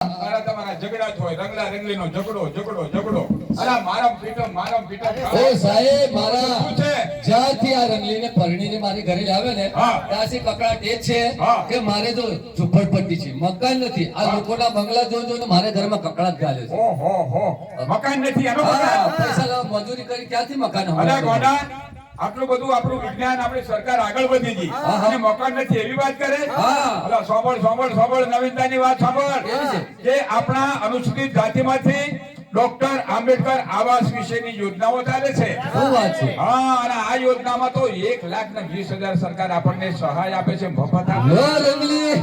અરે તમારા ઝઘડા જ હોય, રંગલા રંગલીનો ઝઘડો. અરે મારમ પીટમ. એ સાહેબ મારા શું છે? જ્યાંથી આ રંગલીને પરણીને મારી ઘરે લાવે ને ત્યાંથી કકડાટ એ છે કે મારે તો ઝૂંપડપટ્ટી છે, મકાન નથી. આ લોકોના બંગલા જોઈને મારે ઘરમાં કકડાટ ગાલે છે. ઓહો મકાન નથી એનો મકાન. પૈસા લાવ મજૂરી કરી ક્યાંથી મકાન અરે ગોડા આટલું બધું આપણું વિજ્ઞાન આપણી સરકાર આગળ વધી ગઈ અને મકાન નથી એવી વાત કરે. અલા સાંભળ નવીનતાની વાત સાંભળ કે આપણા અનુસૂચિત જાતિમાંથી ડોક્ટર આંબેડકર આવાસ વિશેની યોજનાઓ ચાલે છે. શું વાત છે? હા, અને આ યોજનામાં તો 1,20,000 સરકાર આપણને સહાય આપે છે મફત. લો રંગલી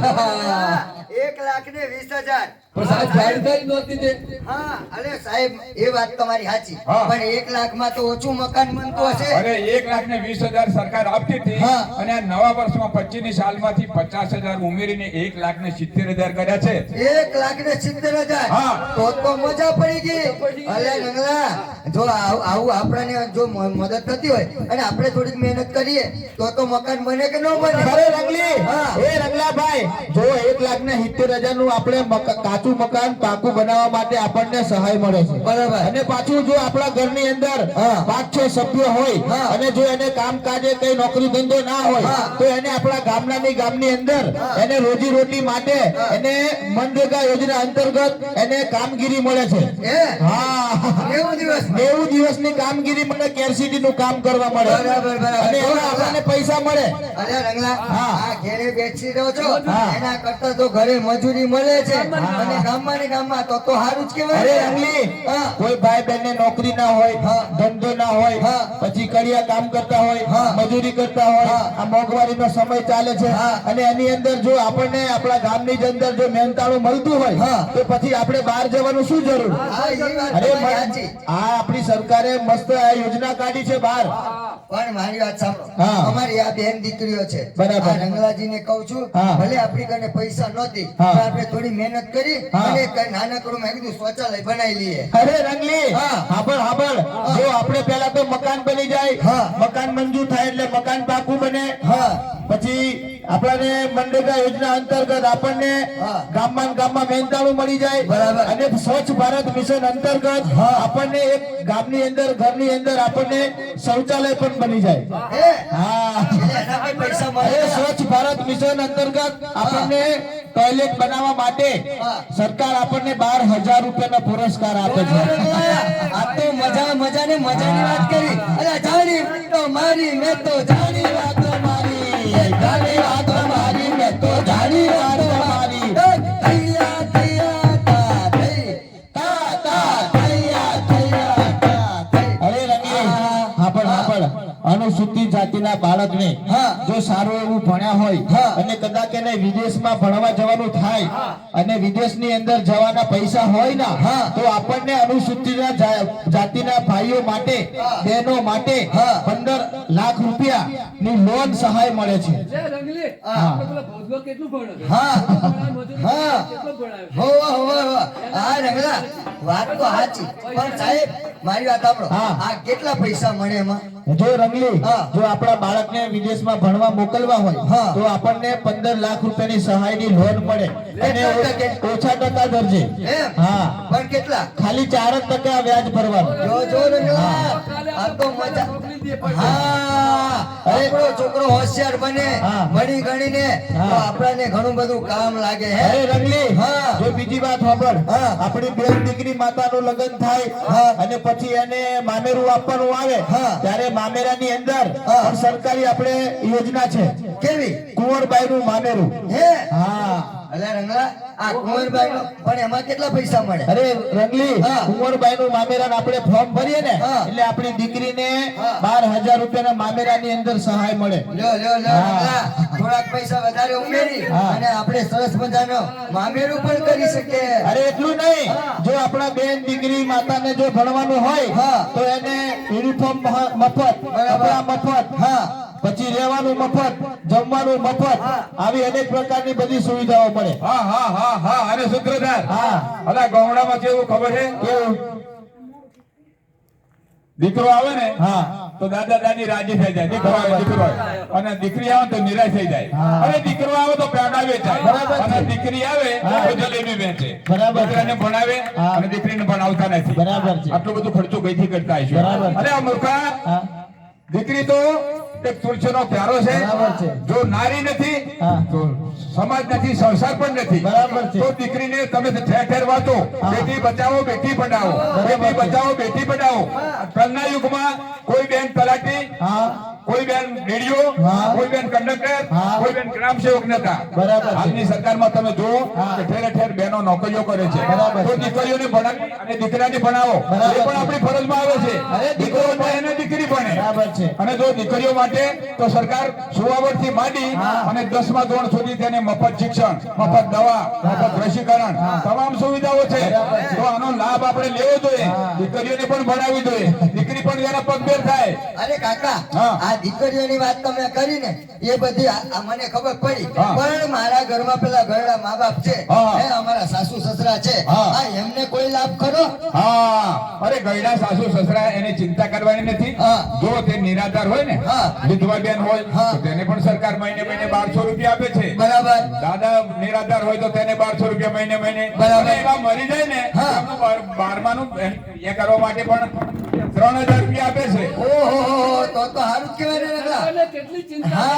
1,20,000 પણ સાહેબ જાણકારી નહોતી તે. હા અરે સાહેબ એ વાત તમારી સાચી, પણ 1 લાખમાં તો ઓછું મકાન બનતું હશે. અરે 1,20,000 સરકાર આપતી હતી અને આ નવા વર્ષમાં 25ની સાલમાંથી 50,000 ઉમેરીને 1,70,000 કર્યા છે. 1,70,000 તો મજા પડી ગઈ. અલે નંગલા જો આવું આપણને જો મદદ થતી હોય અને આપણે થોડીક મહેનત કરીએ તો મકાન બને કે ન બને? અરે રંગલી, એ રંગલાભાઈ જો 1,70,000 નું આપણે કાચું મકાન પાકું બનાવવા માટે આપણને સહાય મળે છે. બરાબર. અને પાછું જો આપણા ઘરની અંદર 5-6 સભ્યો હોય અને જો એને કામકાજે કઈ નોકરી ધંધો ના હોય તો એને આપણા ગામની અંદર એને રોજી રોટી માટે એને મનરેગા યોજના અંતર્ગત એને કામગીરી મળે છે. હા 90 દિવસની કામગીરી મને કેરસીટી નું કામ કરવા મળે. બરાબર. અને એમાં આપણને પૈસા મળે. અરે રંગલા આ ઘરે બેસી રહ્યો છો એના કરતા તો ઘરે મજૂરી મળે છે અને ગામમાં તો સારું જ કહેવાય. અરે રંગલી, કોઈ ભાઈ બહેન ને નોકરી ના હોય, ધંધો ના હોય, પછી કડિયા કામ કરતા હોય, મજૂરી કરતા હોય, આ મોંઘવારીનો સમય ચાલે છે અને એની અંદર જો આપણને આપણા ગામની અંદર જો મહેનતાણું મળતું હોય તો પછી આપણે બહાર જવાનું શું જરૂર? અરે આ આપણી સરકારે મસ્ત આ યોજના કાઢી છે બહાર. પણ મારી વાત સાંભળો, અમારી આ બેન દીકરીઓ છે. બરાબર. આ રંગલાજીને કહું છું, ભલે આપણી કને પૈસા નહોતી પણ આપણે થોડી મહેનત કરી અને એક નાનકડું મેં કીધું શૌચાલય બનાવી લઈએ. અરે રંગલી, હાંભળ જો આપણે પહેલા તો મકાન બની જાય, મકાન મંજૂર થાય એટલે મકાન પાકું બને. પછી આપણને મનરેગા યોજના અંતર્ગત આપણને ગામમાં મહેનતાણું મળી જાય. બરાબર. અને સ્વચ્છ ભારત મિશન અંતર્ગત આપણને એક ગામની અંદર ઘરની અંદર આપણને શૌચાલય પણ બની જાય. એના કોઈ પૈસા મળે અરે સ્વચ્છ ભારત મિશન અંતર્ગત આપણને ટોયલેટ બનાવવા માટે સરકાર આપણને 12,000 રૂપિયાનો પુરસ્કાર આપે છે. આ તો મજાની વાત કરી. અરે જાણી વાતો મારી મેં તો જાણી વાતો મારી, જાણી વાતો મારી મેં તો જાણી વાતો મારી. થૈયા તા થઈ અરે રંગી, હાંભળ અનુસૂચિત જાતિના બાળકને જો સારું એવું ભણ્યા હોય અને કદાચ એને વિદેશમાં ભણવા જવાનું થાય અને વિદેશની અંદર જવાના પૈસા હોય ના તો આપણને અનુસૂચિત જાતિના ભાઈઓ માટે બહેનો માટે 15 લાખ રૂપિયા ની લોન સહાય મળે છે. વાત તો સાચી, પણ સાહેબ મારી વાત સાંભળો, આ કેટલા પૈસા મળે એમાં? જો રંગલી, જો આપણા બાળકને વિદેશમાં ભણવા મોકલવા હોય તો આપણને 15 લાખ રૂપિયાની સહાયની લોન મળે અને ઓછા ટકા દરજે. પણ કેટલા? ખાલી 4% વ્યાજ ભરવાનું. જો રંગલા, આ તો મજા. આપણો છોકરો હોશિયાર બને, ભણી ગણીને તો આપણને ઘણું બધું કામ લાગે. અરે રંગલી, જો બીજી વાત સાંભળ, આપણી બેન દીકરી માતાનું લગ્ન થાય અને પછી એને મામેરું આપવાનું આવે ત્યારે મામેરાની અંદર સરકારી આપણે યોજના છે. કેવી? કુંવરબાઈ નું મામેરું. અલે રંગલા, આ કુંવરબાઈ નો પણ એમાં કેટલા પૈસા મળે? અરે રંગલી, કુંવરબાઈ નું મામેરા આપણે ફોર્મ ભરીએ ને એટલે આપણી દીકરીને 12,000 રૂપિયાના મામેરાની અંદર સહાય મળે. થોડાક પૈસા વધારે ઉમેરી અને આપણે સરસ મજાનો મામેરું પણ કરી શકીએ. અરે એટલું નહીં, જો આપણા બેન દીકરી માતાને જો ભણવાનું હોય તો એને યુનિફોર્મ મફત, કપડા મફત, પછી રહેવાનું મફત, જમવાનું મફત, આવી અનેક પ્રકારની બધી સુવિધાઓ મળે. અરે સૂત્રધાર, અલા ગામડામાં કેવું ખબર છે? કેવું? દીકરો આવે ને હા તો દાદા દાદી રાજી થઈ જાય, દીકરો આવે દીકરો આવે. અને દીકરી આવે તો નિરાશ થઈ જાય. અને દીકરો આવે તો પેંડા વેચાય, બરાબર છે. અને દીકરી આવે તો જલેબી વેચે. બરાબર છે. દીકરાને ભણાવે અને દીકરીને ભણાવતા નથી. બરાબર છે. આટલું બધું ખર્ચો કઈથી કરતા હશો? બરાબર છે. અરે આ મૂર્ખા, હા દીકરી તો એક તુલસીનો પ્યારો છે. બરાબર છે. જો નારી નથી હા. તો સમાજ નથી, સંસાર પણ નથી. બરાબર છે. તો દીકરીને તમે ઠેર ઠેર વાતો, બેટી બચાવો બેટી પઢાઓ, બરાબર બેટી છે. બચાવો બેટી પઢાઓ. પહેલાના યુગમાં કોઈ બેન તલાટી, હા કોઈ બેન રેડિયો, હા. કોઈ બેન કંડક્ટર, હા. કોઈ બેન ગ્રામ સેવક નતા. બરાબર છે. હાલની સરકારમાં તમે જુઓ હા. કે ઠેર ઠેર બહેનો નોકરીઓ કરે છે. બરાબર તો છે. દીકરીઓને ભણાવી અને દીકરાને ભણાવો, બરાબર એ પણ છે. આપણી ફરજમાં આવે છે. અરે દીકરો ભણે અને દીકરી ભણે. બરાબર છે. અને જો દીકરીઓ માટે તો સરકાર 16 વર્ષથી માંડી અને 10મા ધોરણ સુધી તેને મફત શિક્ષણ, મફત દવા, મફત રસીકરણ, તમામ સુવિધાઓ છે. તો આનો લાભ આપણે લેવો જોઈએ. દીકરીઓને પણ ભણાવવી જોઈએ, દીકરી પણ તેના પગભેર થાય. અરે કાકા, હા. આ દીકરીઓની વાત તમે કરી ને એ બધી આ મને ખબર પડી, હા. પણ મારા ઘરમાં પેલા ઘરડા મા બાપ છે, હા. હે, અમારા સાસુ સસરા છે, હા. આ એમને કોઈ લાભ ખરો? હા, અરે ગયડા સાસુ સસરા એની ચિંતા કરવાની નથી. હા. જો તે નિરાધાર હોય ને, હા. વિધવા બેન હોય હા. તો તેને પણ સરકાર મહિને મહિને 1200 રૂપિયા આપે છે. બરાબર. દાદા નિરાધાર હોય તો તેને 1200 રૂપિયા મહિને મહિને. બરાબર. અને એવા મરી જાય ને હા. એમનું 12માનું એ કરવા માટે પણ 3000 રૂપિયા આપે છે. ઓહો, તો સારું જ કહેવાય ને નકલા. હા.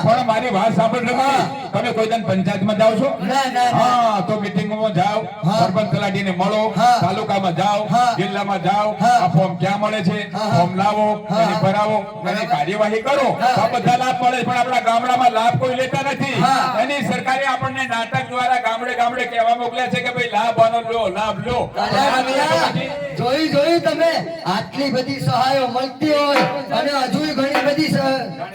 પણ મારી વાત સાંભળ રઘુજી. તમે કોઈ દિન પંચાયતમાં જાઓ છો? ના, ના, ના. હા, તો મીટિંગમાં જાઓ, હા. સરપંચ તલાટીને મળો, હા. તાલુકામાં જાઓ, હા. જિલ્લામાં જાઓ, હા. આ ફોર્મ ક્યાં મળે છે, હા. ફોર્મ લાવો, હા. એને ભરાવો, એની કાર્યવાહી કરો, હા. તો આ બધા લાભ મળે. પણ આપણા ગામડામાં લાભ કોઈ લેતા નથી. હા. એની સરકારે આપણને નાટક દ્વારા ગામડે ગામડે કહેવા મોકલ્યા છે કે ભાઈ લાભ આનો લો, લાભ લો. જોયું તમે, આટલી બધી સહાયો મળતી હોય અને હજુ ઘણી બધી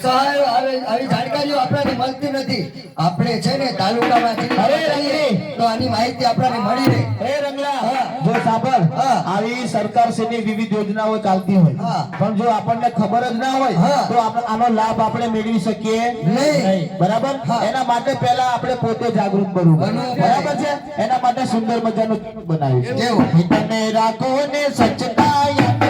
સહાયો આવી જાણકારીઓ આપણને મળતી નથી. આપણે છે ને તાલુકામાં અરે રંગી. તો આની માહિતી આપણને મળી રહે. એ રંગલા, જો સાંભળ, હા. આવી સરકારશ્રીની વિવિધ યોજનાઓ ચાલતી હોય, હા. પણ જો આપણને ખબર જ ના હોય હા. તો આનો લાભ આપણે મેળવી શકીએ નહીં. બરાબર. હા. એના માટે પહેલા આપણે પોતે જાગૃત બનવું બનવું પડે. બરાબર છે. એના માટે સુંદર મજાનું ગીત બનાવ્યું છે. કેવું? તમે રાખો ને સ્વચ્છતા યાદ